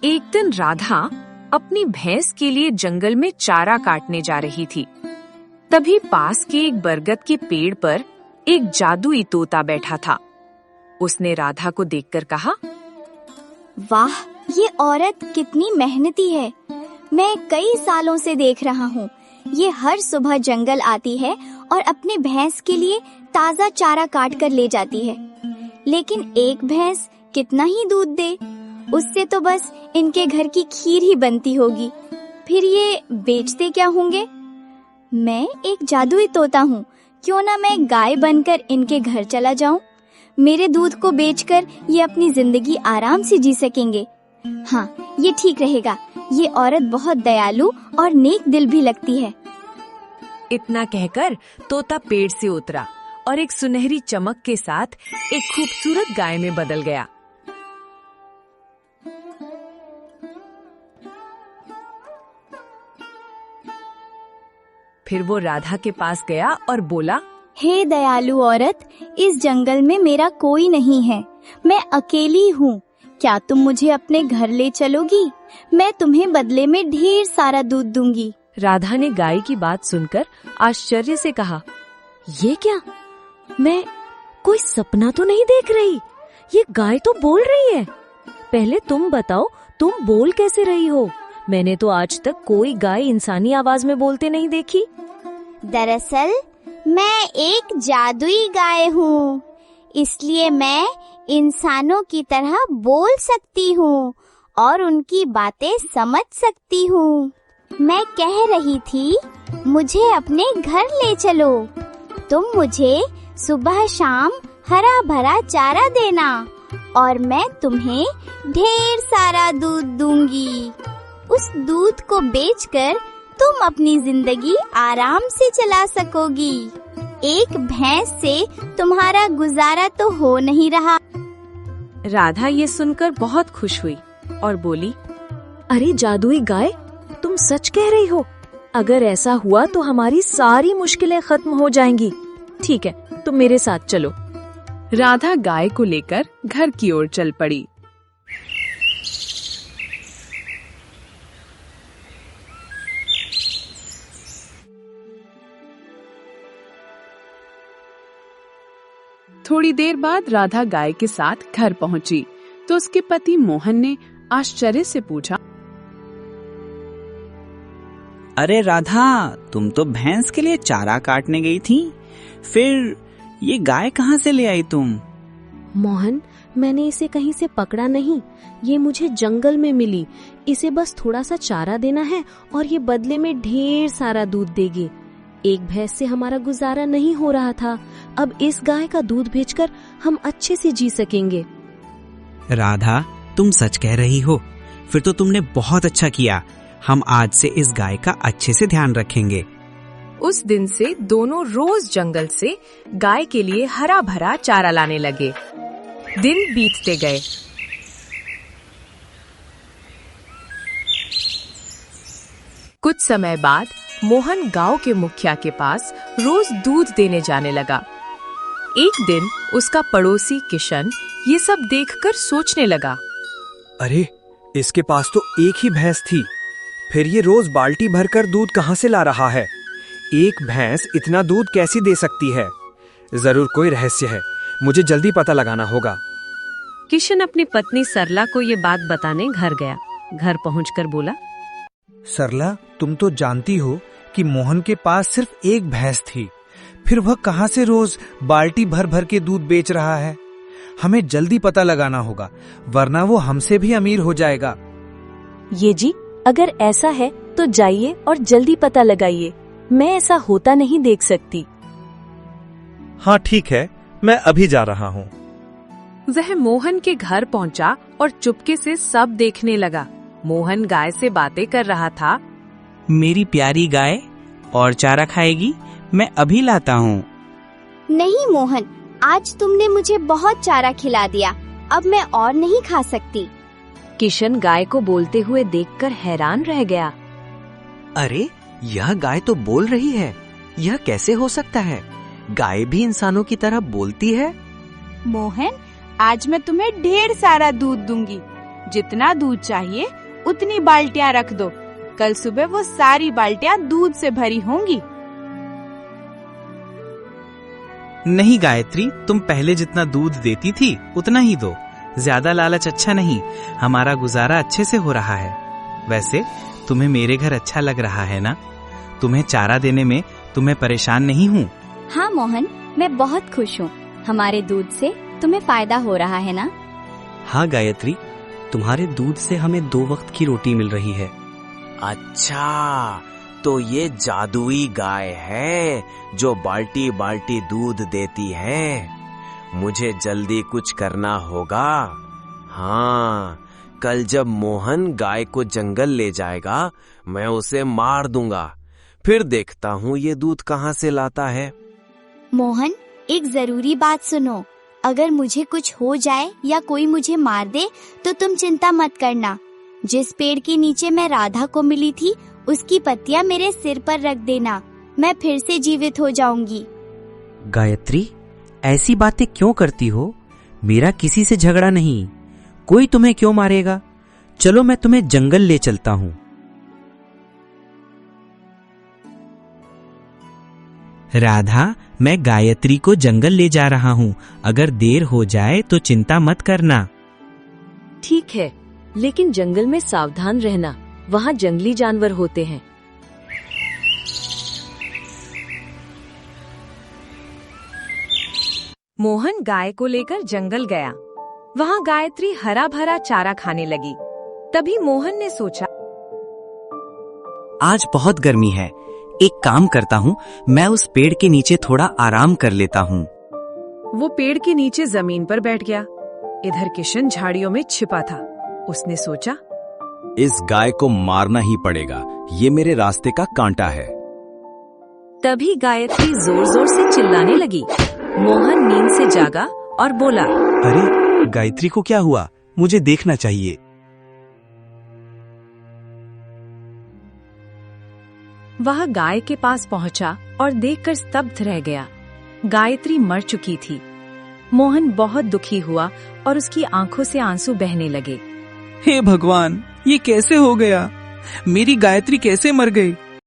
एक दिन राधा अपनी भैंस के लिए जंगल में चारा काटने जा रही थी। तभी पास के एक बरगद के पेड़ पर एक जादुई तोता बैठा था। उसने राधा को देखकर कहा, वाह, ये औरत कितनी मेहनती है। मैं कई सालों से देख रहा हूँ। ये हर सुबह जंगल आती है और अपने भैंस के लिए ताज़ा चारा काट कर ले जाती है। लेकिन एक भैंस कितना ही दूध दे, उससे तो बस इनके घर की खीर ही बनती होगी। फिर ये बेचते क्या होंगे? मैं एक जादुई तोता हूँ, क्यों ना मैं गाय बनकर इनके घर चला जाऊं? मेरे दूध को बेचकर ये अपनी जिंदगी आराम से जी सकेंगे। हाँ, ये ठीक रहेगा। ये औरत बहुत दयालु और नेक दिल भी लगती है। इतना कहकर तोता पेड़ से उतरा और एक सुनहरी चमक के साथ एक खूबसूरत गाय में बदल गया। फिर वो राधा के पास गया और बोला, हे दयालु औरत, इस जंगल में मेरा कोई नहीं है। मैं अकेली हूँ। क्या तुम मुझे अपने घर ले चलोगी? मैं तुम्हें बदले में ढेर सारा दूध दूंगी। राधा ने गाय की बात सुनकर आश्चर्य से कहा, ये क्या? मैं कोई सपना तो नहीं देख रही। ये गाय तो बोल रही है। पहले तुम बताओ, तुम बोल कैसे रही हो? मैंने तो आज तक कोई गाय इंसानी आवाज में बोलते नहीं देखी। दरअसल मैं एक जादुई गाय हूँ, इसलिए मैं इंसानों की तरह बोल सकती हूँ और उनकी बातें समझ सकती हूँ। मैं कह रही थी, मुझे अपने घर ले चलो। तुम मुझे सुबह शाम हरा भरा चारा देना और मैं तुम्हें ढेर सारा दूध दूंगी। उस दूध को बेचकर तुम अपनी जिंदगी आराम से चला सकोगी। एक भैंस से तुम्हारा गुजारा तो हो नहीं रहा। राधा ये सुनकर बहुत खुश हुई और बोली, अरे जादुई गाय, तुम सच कह रही हो। अगर ऐसा हुआ तो हमारी सारी मुश्किलें खत्म हो जाएंगी। ठीक है, तुम मेरे साथ चलो। राधा गाय को लेकर घर की ओर चल पड़ी। थोड़ी देर बाद राधा गाय के साथ घर पहुंची तो उसके पति मोहन ने आश्चर्य से पूछा, अरे राधा, तुम तो भैंस के लिए चारा काटने गई थी, फिर ये गाय कहाँ से ले आई तुम? मोहन, मैंने इसे कहीं से पकड़ा नहीं। ये मुझे जंगल में मिली। इसे बस थोड़ा सा चारा देना है और ये बदले में ढेर सारा दूध देगी। एक भैंस से हमारा गुजारा नहीं हो रहा था। अब इस गाय का दूध बेचकर हम अच्छे से जी सकेंगे। राधा, तुम सच कह रही हो। फिर तो तुमने बहुत अच्छा किया। हम आज से इस गाय का अच्छे से ध्यान रखेंगे। उस दिन से दोनों रोज जंगल से गाय के लिए हरा भरा चारा लाने लगे। दिन बीतते गए। कुछ समय बाद मोहन गांव के मुखिया के पास रोज दूध देने जाने लगा। एक दिन उसका पड़ोसी किशन ये सब देखकर सोचने लगा, अरे, इसके पास तो एक ही भैंस थी, फिर ये रोज बाल्टी भरकर दूध कहाँ से ला रहा है? एक भैंस इतना दूध कैसी दे सकती है? जरूर कोई रहस्य है, मुझे जल्दी पता लगाना होगा। किशन अपनी पत्नी सरला को ये बात बताने घर गया। घर पहुंचकर बोला, सरला, तुम तो जानती हो कि मोहन के पास सिर्फ एक भैंस थी, फिर वह कहाँ से रोज बाल्टी भर भर के दूध बेच रहा है? हमें जल्दी पता लगाना होगा, वरना वो हमसे भी अमीर हो जाएगा। ये जी, अगर ऐसा है तो जाइए और जल्दी पता लगाइए। मैं ऐसा होता नहीं देख सकती। हाँ ठीक है, मैं अभी जा रहा हूँ। वह मोहन के घर पहुंचा और चुपके से सब देखने लगा। मोहन गाय से बातें कर रहा था। मेरी प्यारी गाय, और चारा खाएगी? मैं अभी लाता हूँ। नहीं मोहन, आज तुमने मुझे बहुत चारा खिला दिया, अब मैं और नहीं खा सकती। किशन गाय को बोलते हुए देखकर हैरान रह गया। अरे, यह गाय तो बोल रही है। यह कैसे हो सकता है? गाय भी इंसानों की तरह बोलती है। मोहन, आज मैं तुम्हें ढेर सारा दूध दूंगी। जितना दूध चाहिए उतनी बाल्टियां रख दो। कल सुबह वो सारी बाल्टियां दूध से भरी होंगी। नहीं गायत्री, तुम पहले जितना दूध देती थी उतना ही दो। ज्यादा लालच अच्छा नहीं, हमारा गुजारा अच्छे से हो रहा है। वैसे तुम्हें मेरे घर अच्छा लग रहा है ना? तुम्हें चारा देने में तुम्हें परेशान नहीं हूँ। हाँ मोहन, मैं बहुत खुश हूँ। हमारे दूध से तुम्हें फायदा हो रहा है ना? हाँ गायत्री, तुम्हारे दूध से हमें 2 वक्त की रोटी मिल रही है। अच्छा, तो ये जादुई गाय है जो बाल्टी बाल्टी दूध देती है। मुझे जल्दी कुछ करना होगा। हाँ, कल जब मोहन गाय को जंगल ले जाएगा, मैं उसे मार दूंगा। फिर देखता हूँ ये दूध कहाँ से लाता है। मोहन, एक जरूरी बात सुनो। अगर मुझे कुछ हो जाए या कोई मुझे मार दे तो तुम चिंता मत करना। जिस पेड़ के नीचे मैं राधा को मिली थी उसकी पत्तियां मेरे सिर पर रख देना। मैं फिर से जीवित हो जाऊंगी। गायत्री, ऐसी बातें क्यों करती हो? मेरा किसी से झगड़ा नहीं, कोई तुम्हें क्यों मारेगा? चलो मैं तुम्हें जंगल ले चलता हूँ। राधा, मैं गायत्री को जंगल ले जा रहा हूँ। अगर देर हो जाए तो चिंता मत करना। ठीक है, लेकिन जंगल में सावधान रहना, वहाँ जंगली जानवर होते हैं। मोहन गाय को लेकर जंगल गया। वहाँ गायत्री हरा भरा चारा खाने लगी। तभी मोहन ने सोचा, आज बहुत गर्मी है, एक काम करता हूँ, मैं उस पेड़ के नीचे थोड़ा आराम कर लेता हूँ। वो पेड़ के नीचे जमीन पर बैठ गया। इधर किशन झाड़ियों में छिपा था। उसने सोचा, इस गाय को मारना ही पड़ेगा, ये मेरे रास्ते का कांटा है। तभी गायत्री जोर जोर से चिल्लाने लगी। मोहन नींद से जागा और बोला, अरे गायत्री को क्या हुआ? मुझे देखना चाहिए। वह गाय के पास पहुंचा और देखकर स्तब्ध रह गया। गायत्री मर चुकी थी। मोहन बहुत दुखी हुआ और उसकी आंखों से आंसू बहने लगे। हे भगवान, ये कैसे हो गया? मेरी गायत्री कैसे मर गई?